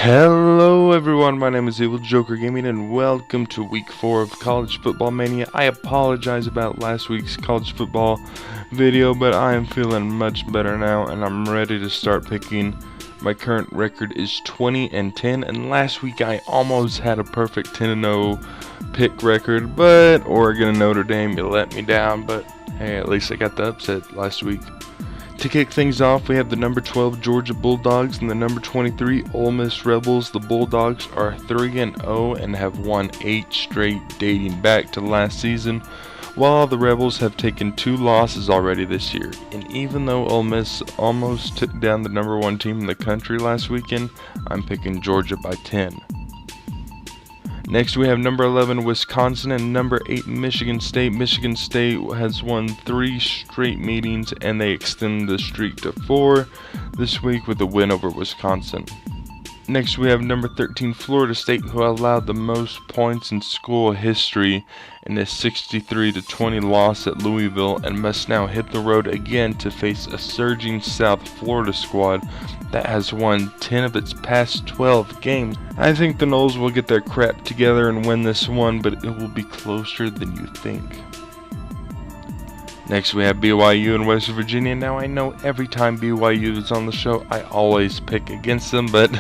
Hello everyone, my name is Evil Joker Gaming and welcome to week 4 of College Football Mania. I apologize about last week's college football video, but I am feeling much better now and I'm ready to start picking. My current record is 20-10, and last week I almost had a perfect 10-0 pick record, but Oregon and Notre Dame, you let me down, but hey, at least I got the upset last week. To kick things off, we have the number 12 Georgia Bulldogs and the number 23 Ole Miss Rebels. The Bulldogs are 3-0 and have won 8 straight dating back to last season, while the Rebels have taken 2 losses already this year. And even though Ole Miss almost took down the number 1 team in the country last weekend, I'm picking Georgia by 10. Next we have number 11 Wisconsin and number 8 Michigan State. Michigan State has won 3 straight meetings and they extend the streak to 4 this week with a win over Wisconsin. Next we have number 13 Florida State, who allowed the most points in school history in a 63-20 loss at Louisville and must now hit the road again to face a surging South Florida squad that has won 10 of its past 12 games. I think the Noles will get their crap together and win this one, but it will be closer than you think. Next we have BYU and West Virginia. Now I know every time BYU is on the show I always pick against them, but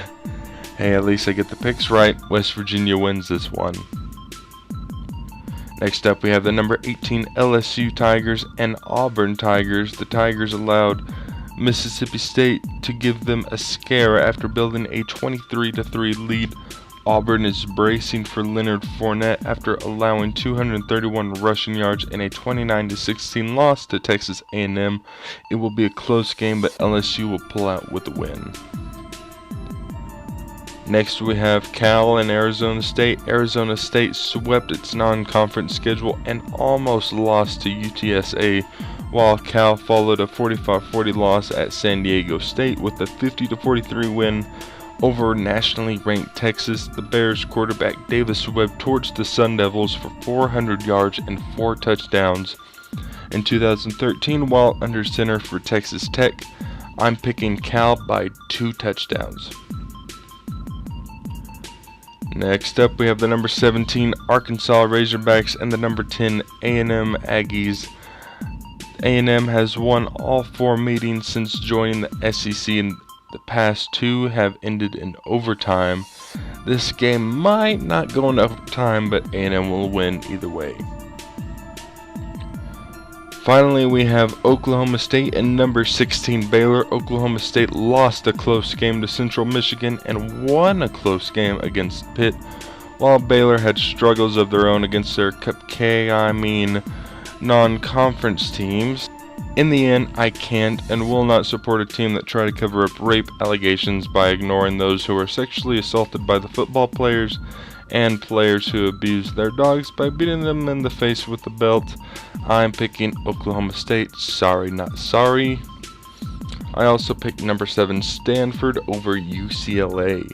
hey, at least I get the picks right. West Virginia wins this one. Next up we have the number 18 LSU Tigers and Auburn Tigers. The Tigers allowed Mississippi State to give them a scare after building a 23-3 lead. Auburn is bracing for Leonard Fournette after allowing 231 rushing yards in a 29-16 loss to Texas A&M. It will be a close game, but LSU will pull out with the win. Next we have Cal and Arizona State. Arizona State swept its non-conference schedule and almost lost to UTSA, while Cal followed a 45-40 loss at San Diego State with a 50-43 win over nationally ranked Texas. The Bears quarterback Davis Webb torched the Sun Devils for 400 yards and 4 touchdowns in 2013 while under center for Texas Tech. I'm picking Cal by 2 touchdowns. Next up we have the number 17 Arkansas Razorbacks and the number 10 A&M Aggies. A&M has won all 4 meetings since joining the SEC, and the past 2 have ended in overtime. This game might not go into overtime, but A&M will win either way. Finally, we have Oklahoma State and number 16 Baylor. Oklahoma State lost a close game to Central Michigan and won a close game against Pitt, while Baylor had struggles of their own against their non-conference teams. In the end, I can't and will not support a team that try to cover up rape allegations by ignoring those who are sexually assaulted by the football players and players who abuse their dogs by beating them in the face with a belt. I'm picking Oklahoma State. Sorry, not sorry. I also picked number 7 Stanford over UCLA.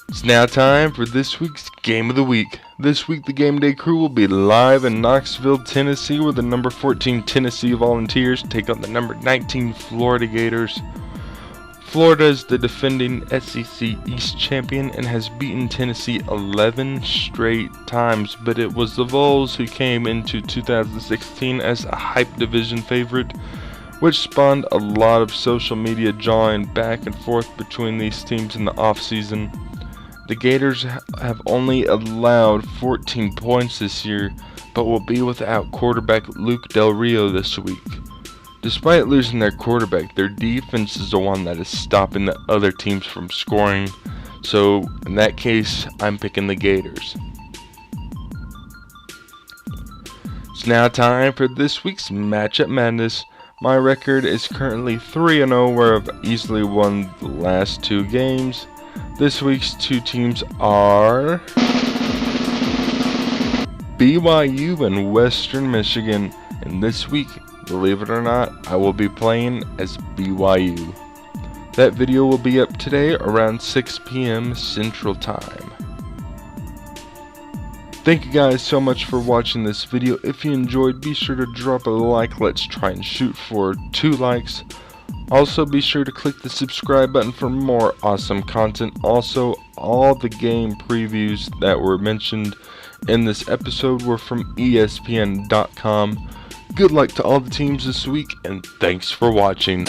It's now time for this week's Game of the Week. This week the Game Day crew will be live in Knoxville, Tennessee, where the number 14 Tennessee Volunteers take on the number 19 Florida Gators. Florida is the defending SEC East champion and has beaten Tennessee 11 straight times, but it was the Vols who came into 2016 as a hype division favorite, which spawned a lot of social media jawing back and forth between these teams in the offseason. The Gators have only allowed 14 points this year, but will be without quarterback Luke Del Rio this week. Despite losing their quarterback, their defense is the one that is stopping the other teams from scoring. So in that case, I'm picking the Gators. It's now time for this week's Matchup Madness. My record is currently 3-0, where I've easily won the last 2 games. This week's 2 teams are BYU and Western Michigan, and this week, believe it or not, I will be playing as BYU. That video will be up today around 6 p.m. Central Time. Thank you guys so much for watching this video. If you enjoyed, be sure to drop a like. Let's try and shoot for 2 likes. Also, be sure to click the subscribe button for more awesome content. Also, all the game previews that were mentioned in this episode were from ESPN.com. Good luck to all the teams this week, and thanks for watching.